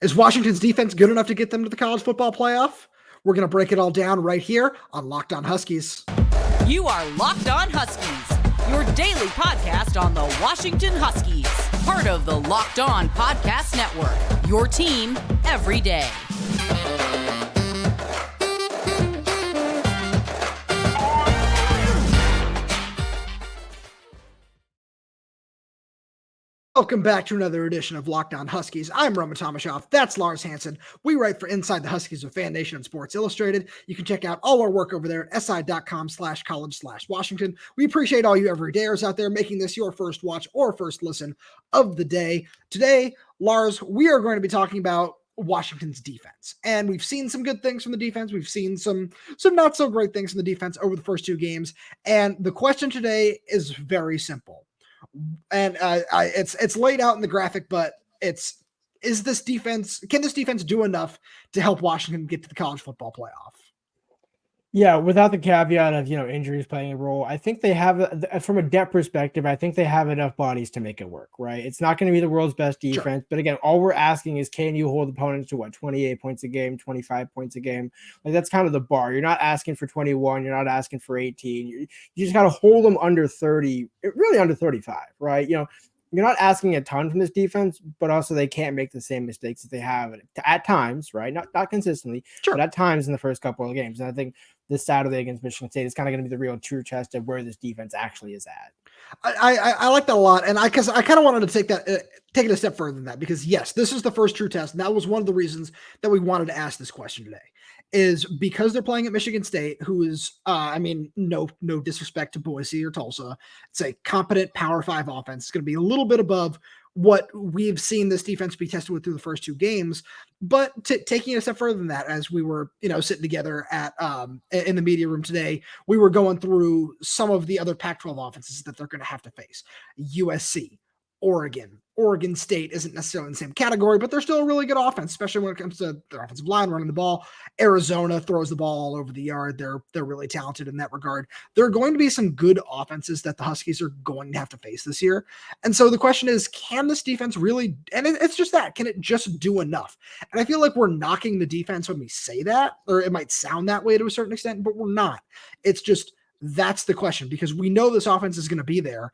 Is Washington's defense good enough to get them to the college football playoff? We're going to break it all down right here on Locked On Huskies. You are Locked On Huskies, your daily podcast on the Washington Huskies, part of the Locked On Podcast Network, your team every day. Welcome back to another edition of Locked On Huskies. I'm Tomashoff. That's Lars Hanson. We write for Inside the Huskies with Fan Nation and Sports Illustrated. You can check out all our work over there at si.com/college/Washington. We appreciate all you everydayers out there making this your first watch or first listen of the day. Today, Lars, we are going to be talking about Washington's defense. And we've seen some good things from the defense. We've seen some not so great things from the defense over the first two games. And the question today is very simple. And it's laid out in the graphic, but can this defense do enough to help Washington get to the college football playoff? Yeah, without the caveat of, injuries playing a role, I think they have, from a depth perspective, I think they have enough bodies to make it work, right? It's not going to be the world's best defense, But again, all we're asking is, can you hold opponents to 28 points a game, 25 points a game? Like, that's kind of the bar. You're not asking for 21. You're not asking for 18. You just got to hold them under 30, really under 35, right? You're not asking a ton from this defense, but also they can't make the same mistakes that they have at times, right? Not consistently, but at times in the first couple of games. And I think this Saturday against Michigan State is kind of going to be the real true test of where this defense actually is at. I like that a lot, and I kind of wanted to take it a step further than that, because yes, this is the first true test, and that was one of the reasons that we wanted to ask this question today. Is because they're playing at Michigan State, who is, no disrespect to Boise or Tulsa. It's a competent Power 5 offense. It's going to be a little bit above what we've seen this defense be tested with through the first two games. But taking it a step further than that, as we were, sitting together at in the media room today, we were going through some of the other Pac-12 offenses that they're going to have to face. USC, Oregon State isn't necessarily in the same category, but they're still a really good offense, especially when it comes to their offensive line running the ball. Arizona throws the ball all over the yard. They're really talented in that regard. There are going to be some good offenses that the Huskies are going to have to face this year. And so the question is, can this defense really, and it's just that, can it just do enough? And I feel like we're knocking the defense when we say that, or it might sound that way to a certain extent, but we're not. It's just, that's the question, because we know this offense is going to be there.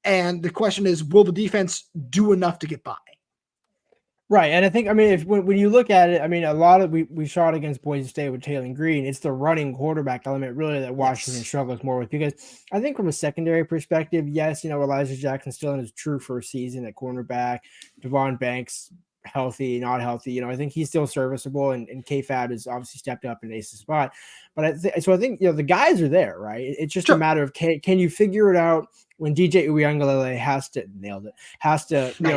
And the question is, will the defense do enough to get by? Right. And I think, when you look at it, a lot of, we saw it against Boise State with Taylor Green. It's the running quarterback element really that Washington struggles more with, because I think from a secondary perspective, yes, Elijah Jackson still in his true first season at cornerback, Devon Banks, healthy, not healthy. I think he's still serviceable, and K-Fab has obviously stepped up in Ace's spot. But I think, the guys are there, right? It's just a matter of, can you figure it out when DJ Uiagalelei has to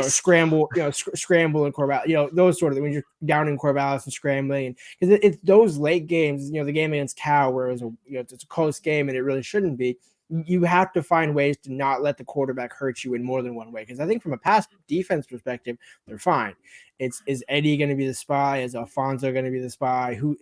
scramble, scramble in Corvallis, those sort of things, when you're down in Corvallis and scrambling, and because it's those late games, the game against Cal, where it's a close game and it really shouldn't be. You have to find ways to not let the quarterback hurt you in more than one way. Because I think from a pass defense perspective, they're fine. Is Eddie going to be the spy? Is Alfonso going to be the spy? Will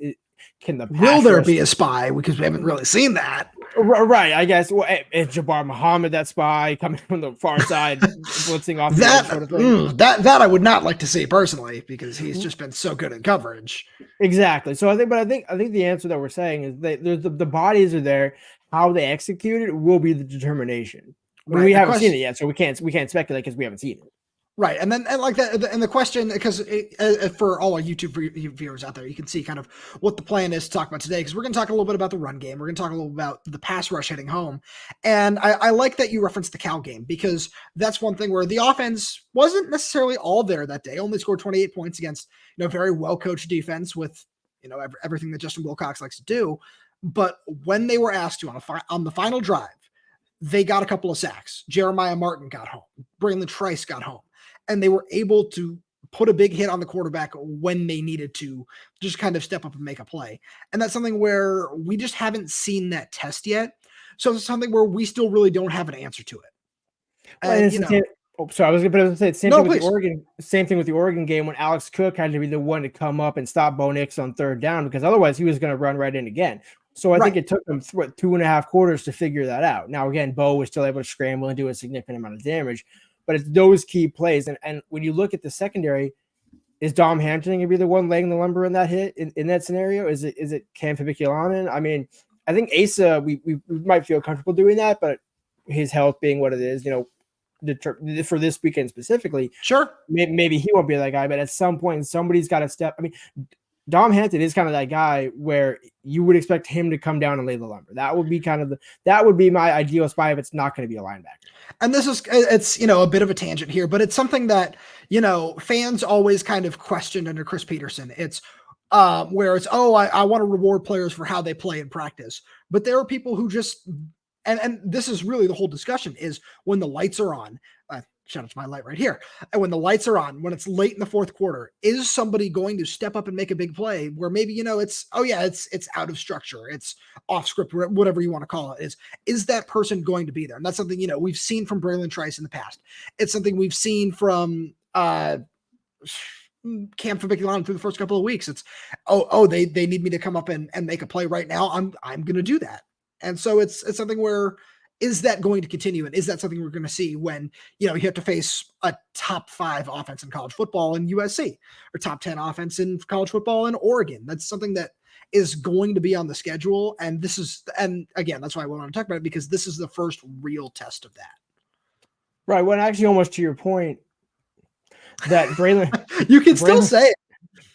there be a spy? Because we haven't really seen that. Right, I guess. Well, is Jabbar Muhammad that spy coming from the far side, blitzing off that sort of thing? That I would not like to see personally, because he's just been so good in coverage. Exactly. So I think the answer that we're saying is that the bodies are there. How they execute it will be the determination. Right. We haven't seen it yet, so we can't speculate because we haven't seen it. Right. And then, like that, and the question, because for all our YouTube viewers out there, you can see kind of what the plan is to talk about today, because we're going to talk a little bit about the run game. We're going to talk a little about the pass rush heading home. And I like that you referenced the Cal game, because that's one thing where the offense wasn't necessarily all there that day, only scored 28 points against, very well-coached defense with, everything that Justin Wilcox likes to do. But when they were asked to on the final drive, they got a couple of sacks. Jeremiah Martin got home. Bralen Trice got home. And they were able to put a big hit on the quarterback when they needed to just kind of step up and make a play. And that's something where we just haven't seen that test yet. So it's something where we still really don't have an answer to it. So I was going to say same thing with the Oregon game, when Alex Cook had to be the one to come up and stop Bo Nix on third down, because otherwise he was going to run right in again. So I think it took them 2.5 quarters to figure that out. Now, again, Bo was still able to scramble and do a significant amount of damage, but it's those key plays. And when you look at the secondary, is Dom Hampton going to be the one laying the lumber in that hit in that scenario? Is it Cam Fabiculanen? I mean, I think Asa, we might feel comfortable doing that, but his health being what it is, for this weekend specifically, Sure. Maybe he won't be that guy, but at some point somebody's got to step. I mean, Dom Hampton is kind of that guy where you would expect him to come down and lay the lumber. That would be that would be my ideal spot if it's not going to be a linebacker. And it's a bit of a tangent here, but it's something that, fans always kind of questioned under Chris Peterson. It's where it's, I want to reward players for how they play in practice. But there are people who just, and this is really the whole discussion, is when the lights are on, shout out to my light right here. And when the lights are on, when it's late in the fourth quarter, is somebody going to step up and make a big play where maybe, it's out of structure, it's off script, whatever you want to call it, is that person going to be there? And that's something, we've seen from Bralen Trice in the past. It's something we've seen from, Cam Fabiculanen through the first couple of weeks. It's, they need me to come up and make a play right now. I'm going to do that. And so it's something where, is that going to continue? And is that something we're going to see when, you have to face a top 5 offense in college football in USC, or top 10 offense in college football in Oregon? That's something that is going to be on the schedule. And again, that's why I want to talk about it, because this is the first real test of that. Right. Well, actually, almost to your point, that Bralen, you can still say it.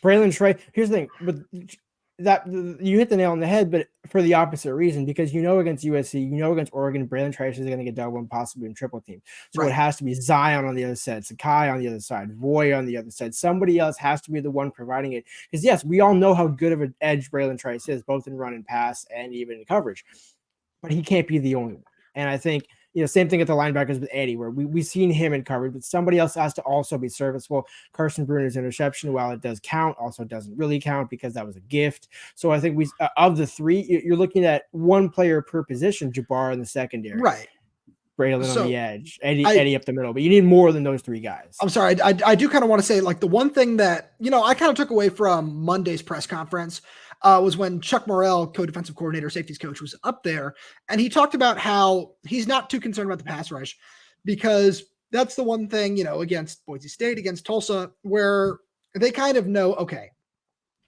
Bralen Trice. Here's the thing, but that you hit the nail on the head, but for the opposite reason, because against USC, against Oregon, Bralen Trice is going to get double and possibly in triple team. So It has to be Zion on the other side, Sakai on the other side, Voy on the other side. Somebody else has to be the one providing it. Because yes, we all know how good of an edge Bralen Trice is, both in run and pass and even in coverage, but he can't be the only one. And I think, same thing at the linebackers with Eddie, where we've seen him in coverage, but somebody else has to also be serviceable. Carson Bruner's interception, while it does count, also doesn't really count because that was a gift. So I think of the 3, you're looking at one player per position, Jabbar in the secondary. Right. Bralen on the edge, Eddie up the middle, but you need more than those 3 guys. I'm sorry. I do kind of want to say, like, the one thing that, I kind of took away from Monday's press conference was when Chuck Morrell, co-defensive coordinator, safeties coach, was up there, and he talked about how he's not too concerned about the pass rush, because that's the one thing, against Boise State, against Tulsa, where they kind of know, okay,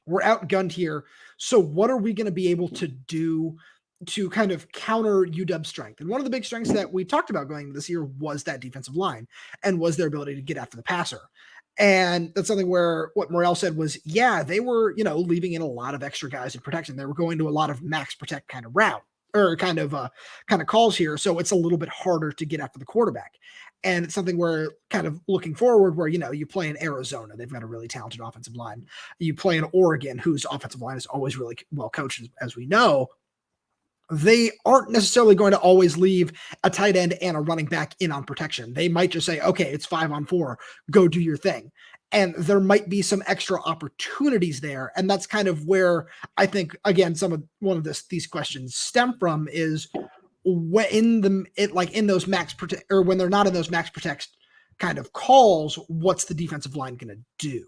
we're outgunned here. So what are we going to be able to do to kind of counter UW's strength? And one of the big strengths that we talked about going into this year was that defensive line, and was their ability to get after the passer. And that's something where what Morrell said was, they were, leaving in a lot of extra guys in protection. They were going to a lot of max protect kind of route, or kind of calls here. So it's a little bit harder to get after the quarterback. And it's something where, kind of looking forward, where, you play in Arizona, they've got a really talented offensive line. You play in Oregon, whose offensive line is always really well coached, as we know. They aren't necessarily going to always leave a tight end and a running back in on protection. They might just say, okay, it's 5-on-4, go do your thing. And there might be some extra opportunities there. And that's kind of where I think, again, these questions stem from, is when in those max protect, or when they're not in those max protect kind of calls, what's the defensive line going to do?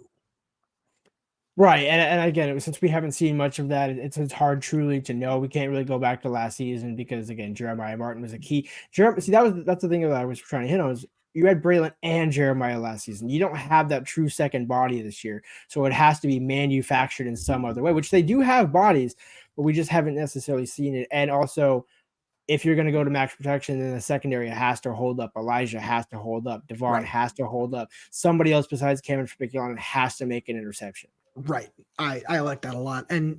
Right. And again, since we haven't seen much of that, it's hard truly to know. We can't really go back to last season because, again, Jeremiah Martin was a key. That's the thing that I was trying to hit on, is you had Bralen and Jeremiah last season. You don't have that true second body this year. So it has to be manufactured in some other way, which they do have bodies, but we just haven't necessarily seen it. And also, if you're going to go to max protection, then the secondary has to hold up. Elijah has to hold up. Devon has to hold up. Somebody else besides Kalen Fabiculanen has to make an interception. Right. I like that a lot. And,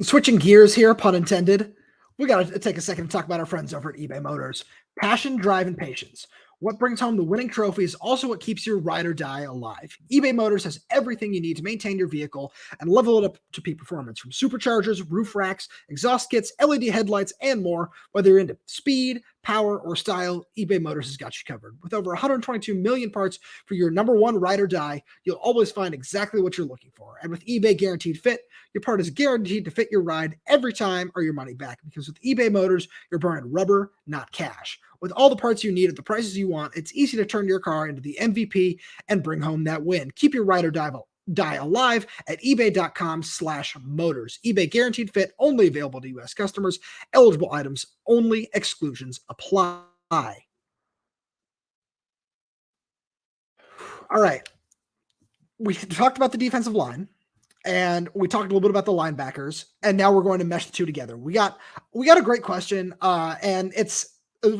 switching gears here, pun intended, we got to take a second to talk about our friends over at eBay Motors. Passion, drive, and patience. What brings home the winning trophy is also what keeps your ride or die alive. eBay Motors has everything you need to maintain your vehicle and level it up to peak performance, from superchargers, roof racks, exhaust kits, LED headlights, and more. Whether you're into speed, power, or style, eBay Motors has got you covered. With over 122 million parts for your number one ride or die, you'll always find exactly what you're looking for. And with eBay Guaranteed Fit, your part is guaranteed to fit your ride every time, or your money back. Because with eBay Motors, you're burning rubber, not cash. With all the parts you need at the prices you want, it's easy to turn your car into the MVP and bring home that win. Keep your ride or die alive at ebay.com/motors. eBay Guaranteed Fit, only available to U.S. customers. Eligible items only. Exclusions apply. All right. we talked about the defensive line, and we talked a little bit about the linebackers, and now we're going to mesh the two together. We got a great question, and it's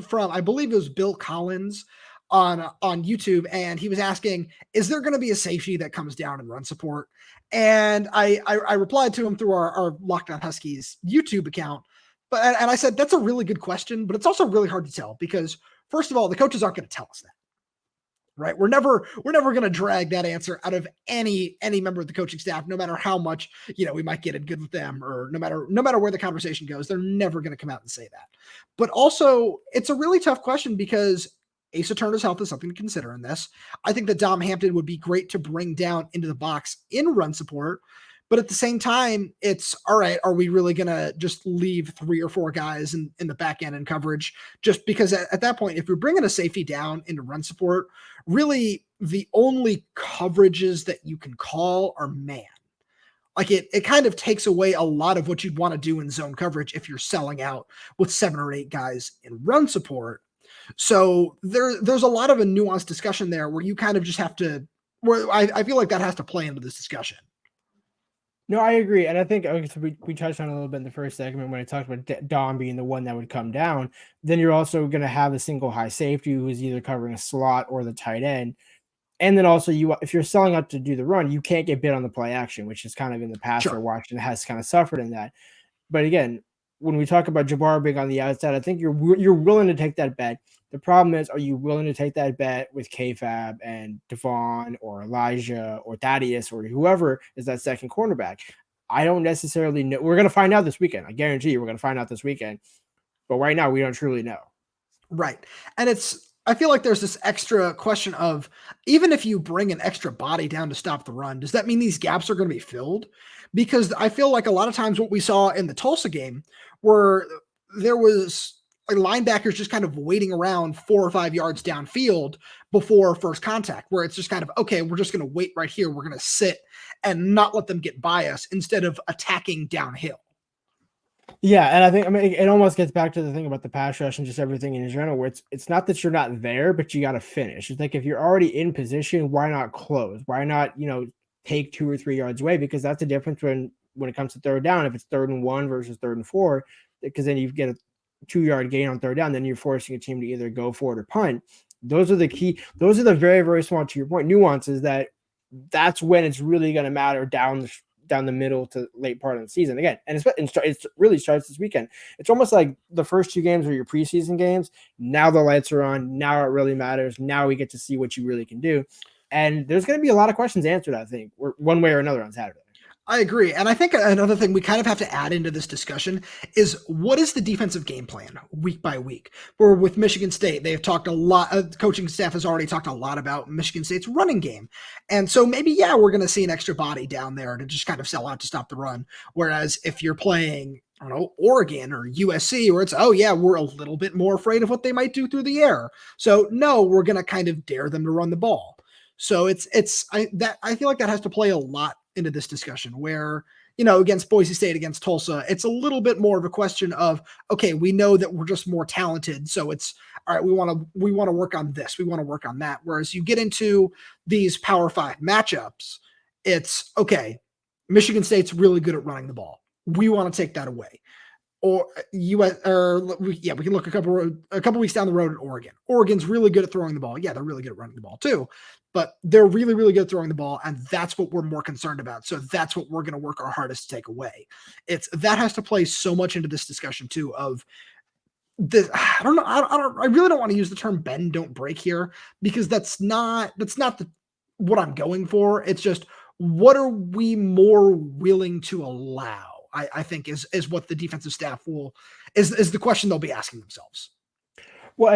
from, I believe it was Bill Collins on YouTube, and he was asking, is there going to be a safety that comes down and run support? And I replied to him through our Locked On Huskies YouTube account, and I said, that's a really good question, but it's also really hard to tell because, first of all, the coaches aren't going to tell us that. Right. We're never going to drag that answer out of any member of the coaching staff, no matter how much, we might get it good with them, or no matter where the conversation goes, they're never going to come out and say that. But also, it's a really tough question because Asa Turner's health is something to consider in this. I think that Dom Hampton would be great to bring down into the box in run support. But at the same time, it's all right. Are we really going to just leave 3 or 4 guys in the back end and coverage? Just because at that point, if you're bringing a safety down into run support, really the only coverages that you can call are man. Like it kind of takes away a lot of what you'd want to do in zone coverage if you're selling out with 7 or 8 guys in run support. So there's a lot of a nuanced discussion there where you kind of just have to, where I feel like that has to play into this discussion. No, I agree. And I think we touched on it a little bit in the first segment when I talked about Dom being the one that would come down. Then you're also going to have a single high safety who is either covering a slot or the tight end. And then also if you're selling out to do the run, you can't get bit on the play action, which is kind of in the past where Washington has kind of suffered in that. But again, when we talk about Jabbar being on the outside, I think you're willing to take that bet. The problem is, are you willing to take that bet with K-Fab and Devon or Elijah or Thaddeus or whoever is that second cornerback? I don't necessarily know. We're going to find out this weekend. I guarantee you we're going to find out this weekend. But right now, we don't truly know. Right. And I feel like there's this extra question of, even if you bring an extra body down to stop the run, does that mean these gaps are going to be filled? Because I feel like a lot of times what we saw in the Tulsa game where there was linebackers just kind of waiting around 4 or 5 yards downfield before first contact, where it's just kind of, okay, we're just going to wait right here. We're going to sit and not let them get by us instead of attacking downhill. Yeah, and I think it almost gets back to the thing about the pass rush and just everything in general, where it's not that you're not there, but you got to finish. It's like if you're already in position, why not close? Why not take 2 or 3 yards away? Because that's the difference when it comes to third down. If it's 3rd and 1 versus 3rd and 4, because then you get a 2-yard gain on third down, then you're forcing a team to either go for it or punt. Those are the very, very small, to your point, nuances that's when it's really going to matter down the middle to late part of the season again. And it really starts this weekend. It's almost like the first 2 games are your preseason games. Now the lights are on. Now it really matters. Now we get to see what you really can do. And there's going to be a lot of questions answered, I think, one way or another on Saturday. I agree. And I think another thing we kind of have to add into this discussion is, what is the defensive game plan week by week? Where with Michigan State, they've talked a lot, coaching staff has already talked a lot about Michigan State's running game. And so maybe, we're going to see an extra body down there to just kind of sell out to stop the run. Whereas if you're playing, I don't know, Oregon or USC, where it's, we're a little bit more afraid of what they might do through the air. So no, we're going to kind of dare them to run the ball. So I feel like that has to play a lot into this discussion where, against Boise State, against Tulsa, it's a little bit more of a question of, okay, we know that we're just more talented. So it's all right. We want to work on this. We want to work on that. Whereas you get into these Power 5 matchups, it's okay. Michigan State's really good at running the ball. We want to take that away. Or we can look a couple weeks down the road at Oregon. Oregon's really good at throwing the ball. Yeah, they're really good at running the ball too, but they're really, really good at throwing the ball, and that's what we're more concerned about. So that's what we're going to work our hardest to take away. That has to play so much into this discussion too. Of this, I don't know. I really don't want to use the term bend don't break here, because that's not what I'm going for. It's just, what are we more willing to allow? I think is what the defensive staff is the question they'll be asking themselves. Well,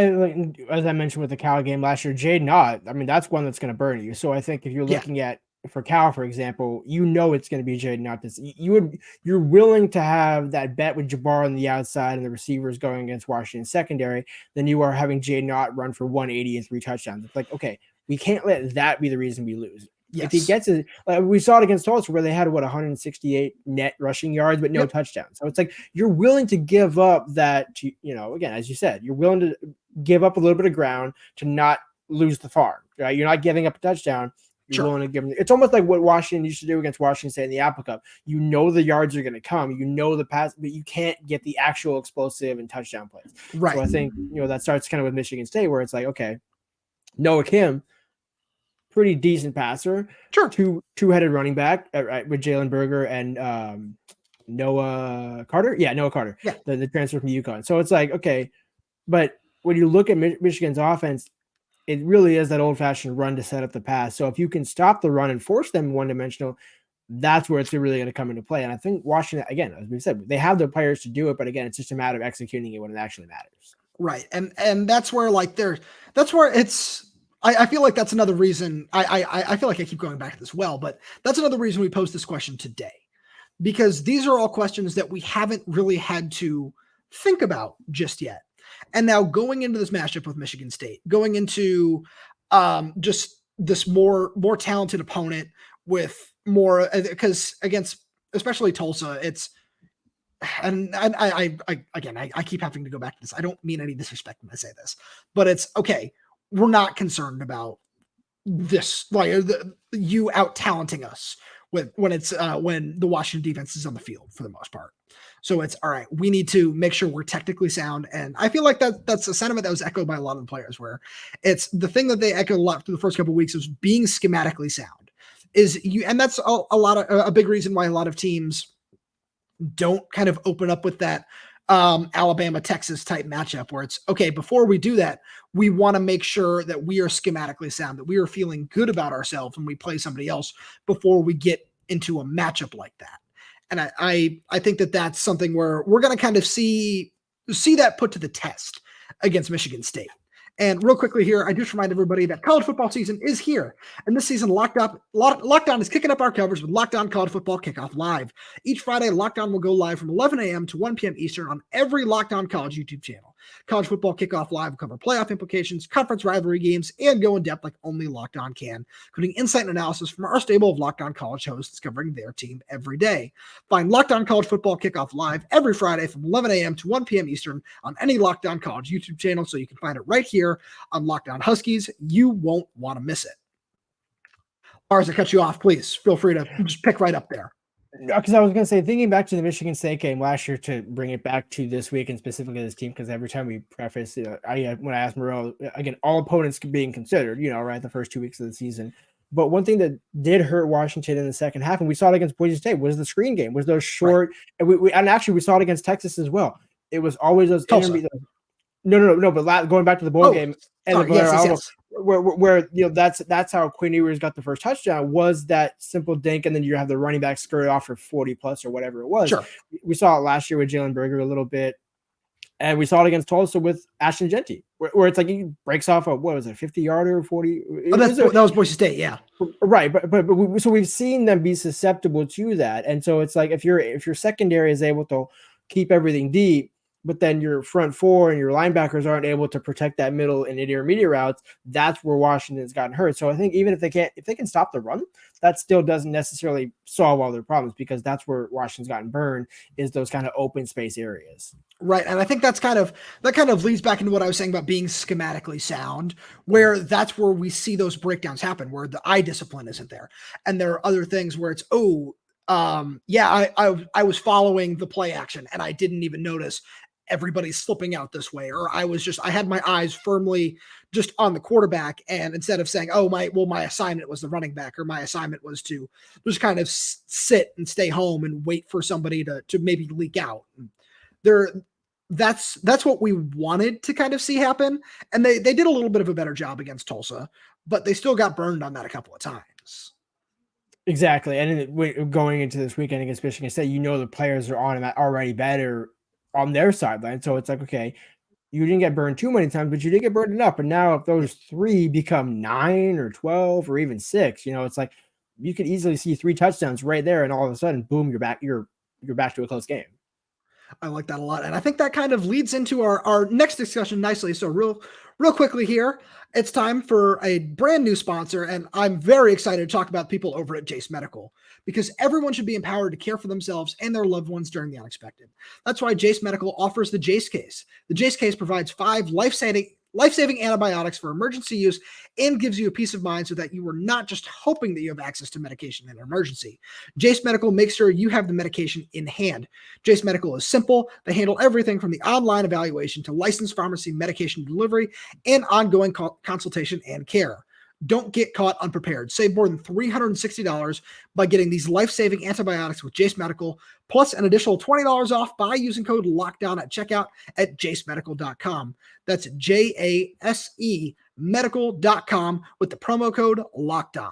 as I mentioned with the Cal game last year, Jaden Ott, that's one that's going to burn you. So I think if you're looking at, for Cal, for example, it's going to be Jaden Ott. You're willing to have that bet with Jabbar on the outside and the receivers going against Washington secondary, then you are having Jaden Ott run for 180 and 3 touchdowns. It's like, okay, we can't let that be the reason we lose. Yes. If he gets it, we saw it against Tulsa where they had 168 net rushing yards, but no touchdowns. So it's like, you're willing to give up that, again, as you said, you're willing to give up a little bit of ground to not lose the farm, right? You're not giving up a touchdown, You're willing to give them. It's almost like what Washington used to do against Washington State in the Apple Cup. You know the yards are going to come. You know the pass, but you can't get the actual explosive and touchdown plays. Right. So I think that starts kind of with Michigan State, where it's like, okay, Noah Kim, pretty decent passer, sure, two-headed running back with Jalen Berger and Noah Carter. Yeah, Noah Carter. Yeah, the transfer from UConn. So it's like, okay, but when you look at Michigan's offense, it really is that old-fashioned run to set up the pass. So if you can stop the run and force them one-dimensional, that's where it's really going to come into play. And I think Washington, again, as we said, they have the players to do it, but again, it's just a matter of executing it when it actually matters. Right. And that's where that's where it's, I feel like that's another reason I feel like I keep going back to this but that's another reason we posed this question today, because these are all questions that we haven't really had to think about just yet. And now going into this matchup with Michigan State, going into just this more talented opponent with more, because against especially Tulsa, it's, and I keep having to go back to this. I don't mean any disrespect when I say this, but it's okay. We're not concerned about this, like you out talenting us when the Washington defense is on the field for the most part. So it's all right. We need to make sure we're technically sound. And I feel like that's a sentiment that was echoed by a lot of the players, where it's the thing that they echoed a lot through the first couple of weeks was being schematically sound and that's a big reason why a lot of teams don't kind of open up with that Alabama, Texas type matchup, where it's okay, before we do that, we want to make sure that we are schematically sound, that we are feeling good about ourselves when we play somebody else before we get into a matchup like that. And I think that that's something where we're going to kind of see that put to the test against Michigan State. And real quickly here, I just remind everybody that college football season is here. And this season, Locked On is kicking up our covers with Locked On College Football Kickoff Live. Each Friday, Locked On will go live from 11 a.m. to 1 p.m. Eastern on every Locked On College YouTube channel. College Football Kickoff Live will cover playoff implications, conference rivalry games, and go in depth like only Locked On can, including insight and analysis from our stable of Locked On College hosts covering their team every day. Find Locked On College Football Kickoff Live every Friday from 11 a.m. to 1 p.m. Eastern on any Locked On College YouTube channel, so you can find it right here on Locked On Huskies. You won't want to miss it. Lars, I cut you off. Please feel free to just pick right up there. Because I was going to say, thinking back to the Michigan State game last year, to bring it back to this week and specifically this team, because every time we preface, when I asked Morel, again, all opponents being considered, right, the first 2 weeks of the season. But one thing that did hurt Washington in the second half, and we saw it against Boise State, was the screen game, was those short, right. and actually we saw it against Texas as well. It was always those intermediate. No. But going back to the bowl game, and yes. Where that's how Quinn Ewers got the first touchdown, was that simple dink, and then you have the running back skirt off for 40 plus or whatever it was. Sure. We saw it last year with Jalen Berger a little bit, and we saw it against Tulsa with Ashton Genty, where it's like he breaks off a 50-yarder, 40. That was Boise State, yeah. Right, so we've seen them be susceptible to that, and so it's like if your secondary is able to keep everything deep, but then your front four and your linebackers aren't able to protect that middle and intermediate routes, that's where Washington's gotten hurt. So I think even if they can stop the run, that still doesn't necessarily solve all their problems, because that's where Washington's gotten burned, is those kind of open space areas. Right. And I think that kind of leads back into what I was saying about being schematically sound, where that's where we see those breakdowns happen, where the eye discipline isn't there. And there are other things where it's, I was following the play action and I didn't even notice everybody's slipping out this way, or I had my eyes firmly just on the quarterback, and instead of saying, my assignment was the running back, or my assignment was to just kind of sit and stay home and wait for somebody to maybe leak out. That's what we wanted to kind of see happen, and they did a little bit of a better job against Tulsa, but they still got burned on that a couple of times. Exactly, and going into this weekend against Michigan State, the players are already better on their sideline. So it's like, okay, you didn't get burned too many times, but you did get burned enough. And now if those 3 become 9 or 12 or even 6, it's like you could easily see 3 touchdowns right there, and all of a sudden, boom, you're back to a close game. I like that a lot. And I think that kind of leads into our next discussion nicely. So real quickly here, it's time for a brand new sponsor. And I'm very excited to talk about people over at Jase Medical, because everyone should be empowered to care for themselves and their loved ones during the unexpected. That's why Jase Medical offers the Jase Case. The Jase Case provides 5 life-saving life-saving antibiotics for emergency use and gives you a peace of mind so that you are not just hoping that you have access to medication in an emergency. Jase Medical makes sure you have the medication in hand. Jase Medical is simple. They handle everything from the online evaluation to licensed pharmacy medication delivery and ongoing consultation and care. Don't get caught unprepared. Save more than $360 by getting these life-saving antibiotics with Jase Medical, plus an additional $20 off by using code LOCKDOWN at checkout at jasemedical.com. That's JASE medical.com with the promo code LOCKEDON.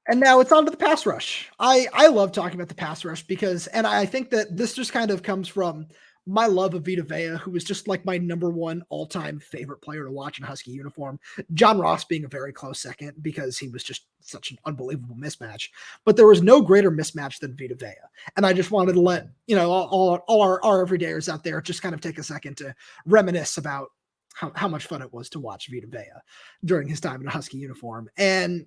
And now it's on to the pass rush. I love talking about the pass rush because, and I think that this just kind of comes from my love of Vita Vea, who was just like my number one all-time favorite player to watch in a Husky uniform. John Ross being a very close second because he was just such an unbelievable mismatch. But there was no greater mismatch than Vita Vea. And I just wanted to let, all our everydayers out there just kind of take a second to reminisce about how much fun it was to watch Vita Vea during his time in a Husky uniform. And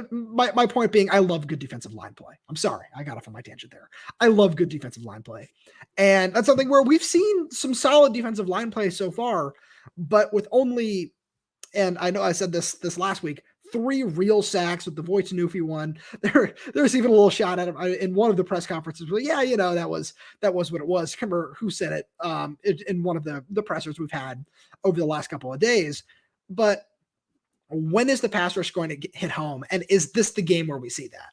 my point being, I love good defensive line play. I'm sorry, I got off on my tangent there. I love good defensive line play. And that's something where we've seen some solid defensive line play so far, but with only, and I know I said this last week, 3 real sacks with the Voitanufi one. There's even a little shot at him in one of the press conferences. But yeah, that was what it was. I can't remember who said it in one of the pressers we've had over the last couple of days. But when is the pass rush going to hit home? And is this the game where we see that?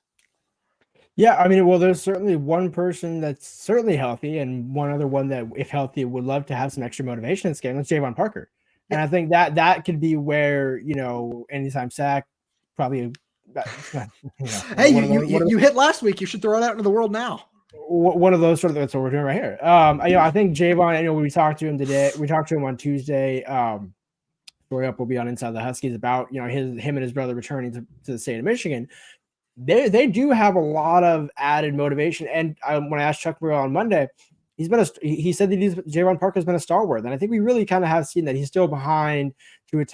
Yeah, I mean, well, there's certainly one person that's certainly healthy and one other one that, if healthy, would love to have some extra motivation in this game. That's Javon Parker. And I think that could be where, anytime sack, probably. Hey, you hit last week. You should throw it out into the world now. One of those sort of, that's what we're doing right here. I think Javon, we talked to him today. We talked to him on Tuesday. Story up will be on Inside the Huskies about, him and his brother returning to the state of Michigan. They do have a lot of added motivation. And when I asked Chuck Burrell on Monday, he said that Javon Parker has been a stalwart. And I think we really kind of have seen that he's still behind Tuli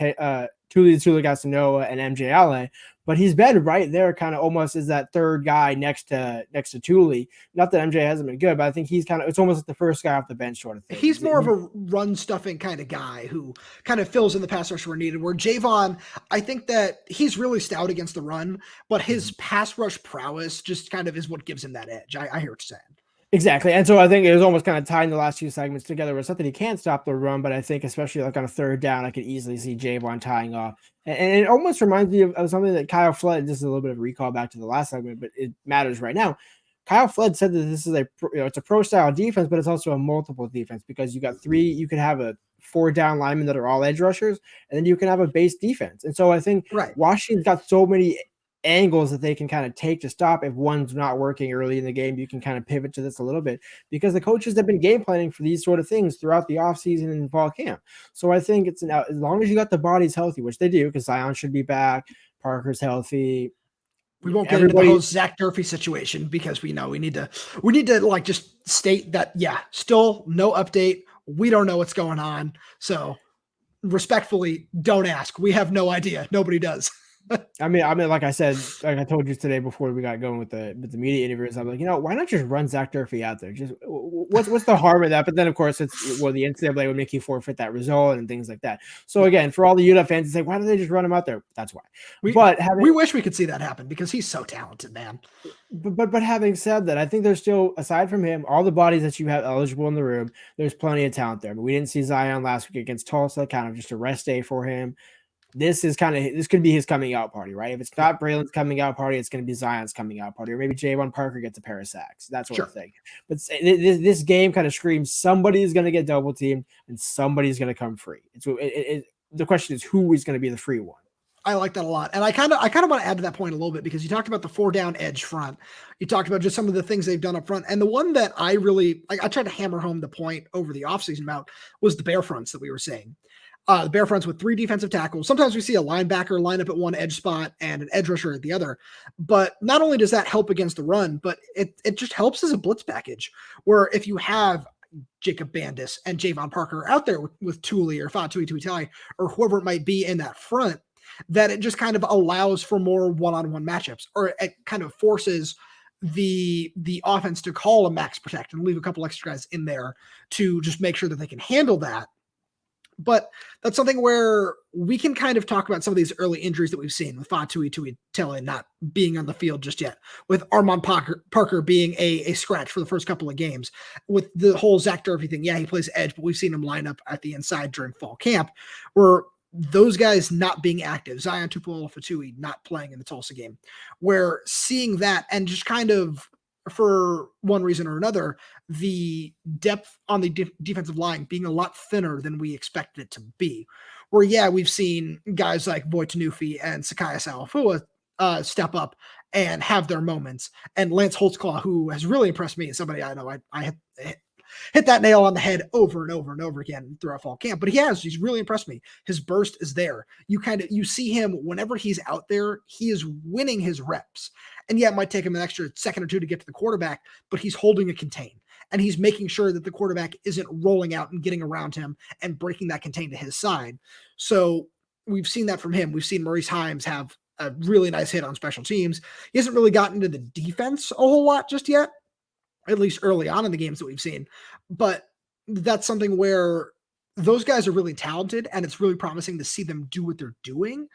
Tuligasanoa and MJ Ale, but he's been right there kind of almost as that third guy next to Tuli. Not that MJ hasn't been good, but I think he's it's almost like the first guy off the bench sort of thing. He's more of a run stuffing kind of guy who kind of fills in the pass rush where needed, where Javon, I think that he's really stout against the run, but his pass rush prowess just kind of is what gives him that edge. I hear what you're saying. Exactly. And so I think it was almost kind of tying the last few segments together. It's not that he can't stop the run, but I think especially like on a third down, I could easily see Javon tying off. And it almost reminds me of something that Kyle Flood, this is a little bit of a recall back to the last segment, but it matters right now. Kyle Flood said that this is it's a pro style defense, but it's also a multiple defense because you could have a 4 down linemen that are all edge rushers, and then you can have a base defense. And so I think Washington's got so many angles that they can kind of take to stop. If one's not working early in the game, you can kind of pivot to this a little bit because the coaches have been game planning for these sort of things throughout the offseason and fall camp. So I think as long as you got the bodies healthy, which they do, because Zion should be back, Parker's healthy. We won't get into the whole Zach Durfee situation because we need to like just state that, still no update. We don't know what's going on. So respectfully, don't ask. We have no idea. Nobody does. I mean, like I said, like I told you today before we got going with the media interviews, I'm like, why not just run Zach Durfee out there? Just what's the harm in that? But then of course the NCAA would make you forfeit that result and things like that. So again, for all the UW fans, it's like, why don't they just run him out there? That's why. We wish we could see that happen because he's so talented, man. But having said that, I think there's still, aside from him, all the bodies that you have eligible in the room, there's plenty of talent there. But we didn't see Zion last week against Tulsa, kind of just a rest day for him. This could be his coming out party, right? If it's not Bralen's coming out party, it's going to be Zion's coming out party, or maybe Javon Parker gets a pair of sacks, that sort of thing. But this game kind of screams somebody's going to get double teamed and somebody's going to come free. The question is who is going to be the free one. I like that a lot. And I kind of want to add to that point a little bit because you talked about the 4 down edge front. You talked about just some of the things they've done up front. And the one that I tried to hammer home the point over the offseason about was the bear fronts that we were saying. The bear fronts with 3 defensive tackles. Sometimes we see a linebacker line up at one edge spot and an edge rusher at the other. But not only does that help against the run, but it just helps as a blitz package where if you have Jacob Bandis and Javon Parker out there with Tuli or Fatui Tuitali or whoever it might be in that front, that it just kind of allows for more one-on-one matchups, or it kind of forces the offense to call a max protect and leave a couple extra guys in there to just make sure that they can handle that. But that's something where we can kind of talk about some of these early injuries that we've seen with Fatui Tuitele not being on the field just yet, with Armand Parker being a scratch for the first couple of games, with the whole Zach Durfee thing. Yeah, he plays edge, but we've seen him line up at the inside during fall camp, where those guys not being active, Zion Tupuola-Fatui not playing in the Tulsa game, where seeing that and just kind of, for one reason or another, the depth on the defensive line being a lot thinner than we expected it to be. Where, yeah, we've seen guys like Boy Tanufi and Sakai Salafua step up and have their moments. And Lance Holtzclaw, who has really impressed me, and somebody I know I hit that nail on the head over and over and over again throughout fall camp, but he's really impressed me. His burst is there. You see him whenever he's out there, he is winning his reps. And yeah, it might take him an extra second or two to get to the quarterback, but he's holding a contain and he's making sure that the quarterback isn't rolling out and getting around him and breaking that contain to his side. So we've seen that from him. We've seen Maurice Himes have a really nice hit on special teams. He hasn't really gotten into the defense a whole lot just yet, at least early on in the games that we've seen. But that's something where those guys are really talented and it's really promising to see them do what they're doing.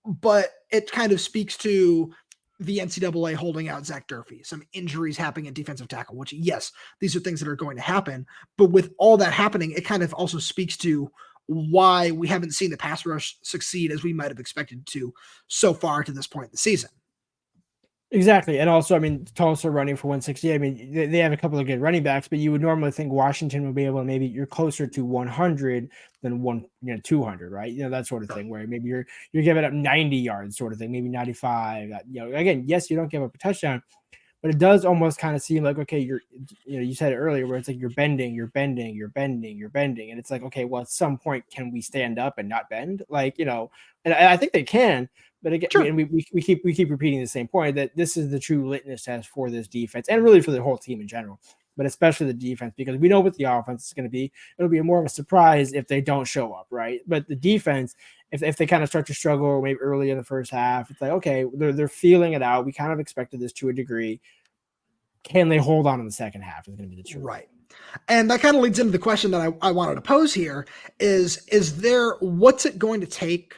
But it kind of speaks to the NCAA holding out Zach Durfee, some injuries happening at defensive tackle, which, yes, these are things that are going to happen. But with all that happening, it kind of also speaks to why we haven't seen the pass rush succeed as we might have expected to so far to this point in the season. Exactly. And also, I mean, Tulsa running for 160. I mean, they have a couple of good running backs, but you would normally think Washington would be able to, maybe you're closer to 100 than 200, right? That sort of thing, where maybe you're giving up 90 yards sort of thing, maybe 95. Again, yes, you don't give up a touchdown, but it does almost kind of seem like, okay, you said it earlier where it's like you're bending. And it's like, okay, well, at some point, can we stand up and not bend? And I think they can. But again, sure. And we keep repeating the same point that this is the true litmus test for this defense and really for the whole team in general, but especially the defense, because we know what the offense is going to be. It'll be more of a surprise if they don't show up, right? But the defense, if they kind of start to struggle maybe early in the first half, it's like, okay, they're feeling it out. We kind of expected this to a degree. Can they hold on in the second half is going to be the truth. Right. And that kind of leads into the question that I wanted to pose here is there, what's it going to take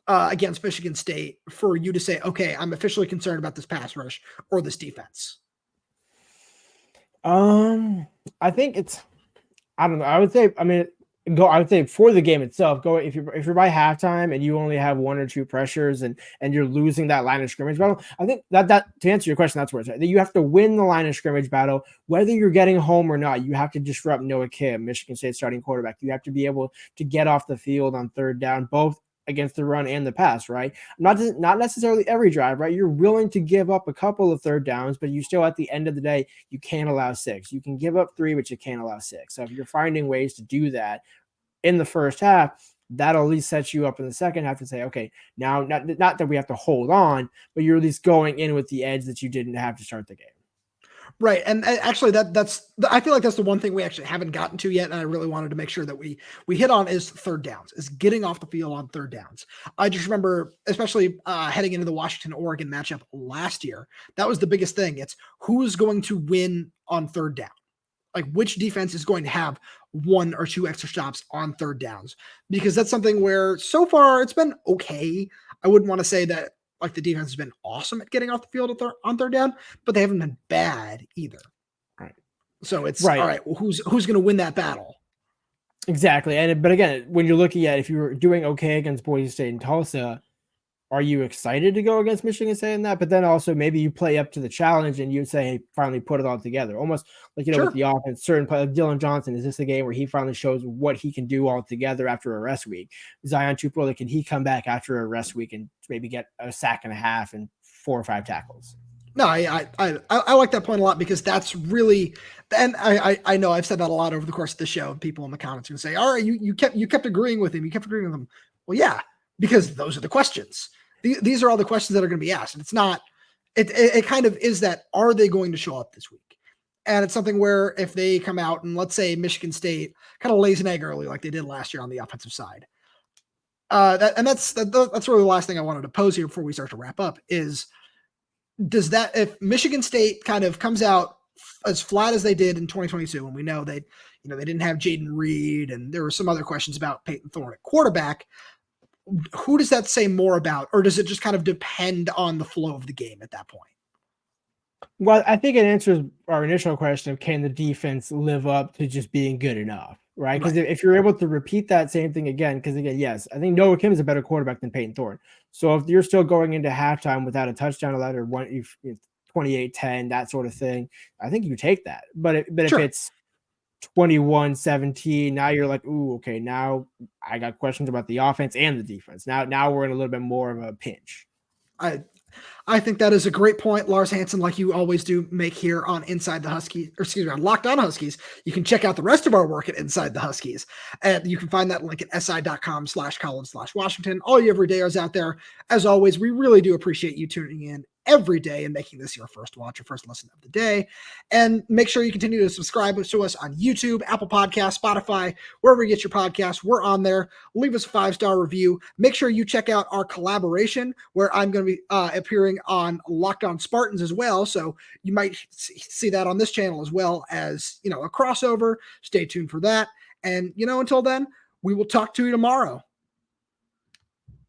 against Michigan State for you to say, okay, I'm officially concerned about this pass rush or this defense? I think I don't know. I would say for the game itself, go if you're by halftime and you only have one or two pressures and you're losing that line of scrimmage battle. I think that to answer your question, that's where it's at. That you have to win the line of scrimmage battle, whether you're getting home or not. You have to disrupt Noah Kim, Michigan State starting quarterback. You have to be able to get off the field on third down, both against the run and the pass, right? Not necessarily every drive, right? You're willing to give up a couple of third downs, but you still, at the end of the day, you can't allow 6. You can give up 3, but you can't allow 6. So if you're finding ways to do that in the first half, that'll at least set you up in the second half to say, okay, now not that we have to hold on, but you're at least going in with the edge that you didn't have to start the game. Right. And actually I feel like that's the one thing we actually haven't gotten to yet. And I really wanted to make sure that we hit on is third downs, is getting off the field on third downs. I just remember, especially heading into the Washington-Oregon matchup last year, that was the biggest thing. It's who is going to win on third down. Like, which defense is going to have 1 or 2 extra stops on third downs? Because that's something where so far it's been okay. I wouldn't want to say that like the defense has been awesome at getting off the field on third down, but they haven't been bad either. Right. So it's right. All right. Well, who's going to win that battle? Exactly. But again, when you're looking at if you were doing okay against Boise State and Tulsa, are you excited to go against Michigan State in that? But then also maybe you play up to the challenge and you say, hey, finally put it all together. Almost like, sure. With the offense, certain play, like Dylan Johnson, is this a game where he finally shows what he can do all together after a rest week? Zion Tupuola, can he come back after a rest week and maybe get a sack and a half and 4 or 5 tackles? No, I like that point a lot, because that's really, and I know I've said that a lot over the course of the show. People in the comments are going to say, all right, you kept agreeing with him. You kept agreeing with him. Well, yeah, because those are the questions. These are all the questions that are going to be asked. And it's not, it kind of is that, are they going to show up this week? And it's something where if they come out and let's say Michigan State kind of lays an egg early, like they did last year on the offensive side. That's really the last thing I wanted to pose here before we start to wrap up is does that, if Michigan State kind of comes out as flat as they did in 2022, and we know they didn't have Jaden Reed, and there were some other questions about Peyton Thorne at quarterback, who does that say more about, or does it just kind of depend on the flow of the game at that point? Well, I think it answers our initial question of can the defense live up to just being good enough, right? Because if you're able to repeat that same thing again, because again, yes, I think Noah Kim is a better quarterback than Peyton Thorne. So if you're still going into halftime without a touchdown allowed or 28-10, that sort of thing, I think you take that. But Sure. if it's 21-17, now you're like, ooh, okay, now I got questions about the offense and the defense. Now we're in a little bit more of a pinch. I think that is a great point, Lars Hanson, like you always do make here on Inside the Huskies, or excuse me, on Locked On Huskies. You can check out the rest of our work at Inside the Huskies. And you can find that link at si.com/Collins/Washington. All you everydayers out there, as always, we really do appreciate you tuning in every day and making this your first watch, your first listen of the day. And make sure you continue to subscribe to us on YouTube, Apple Podcasts, Spotify, wherever you get your podcasts. We're on there. Leave us a 5-star review. Make sure you check out our collaboration where I'm going to be appearing on Locked On Spartans as well. So you might see that on this channel as well as, a crossover. Stay tuned for that. And, until then, we will talk to you tomorrow.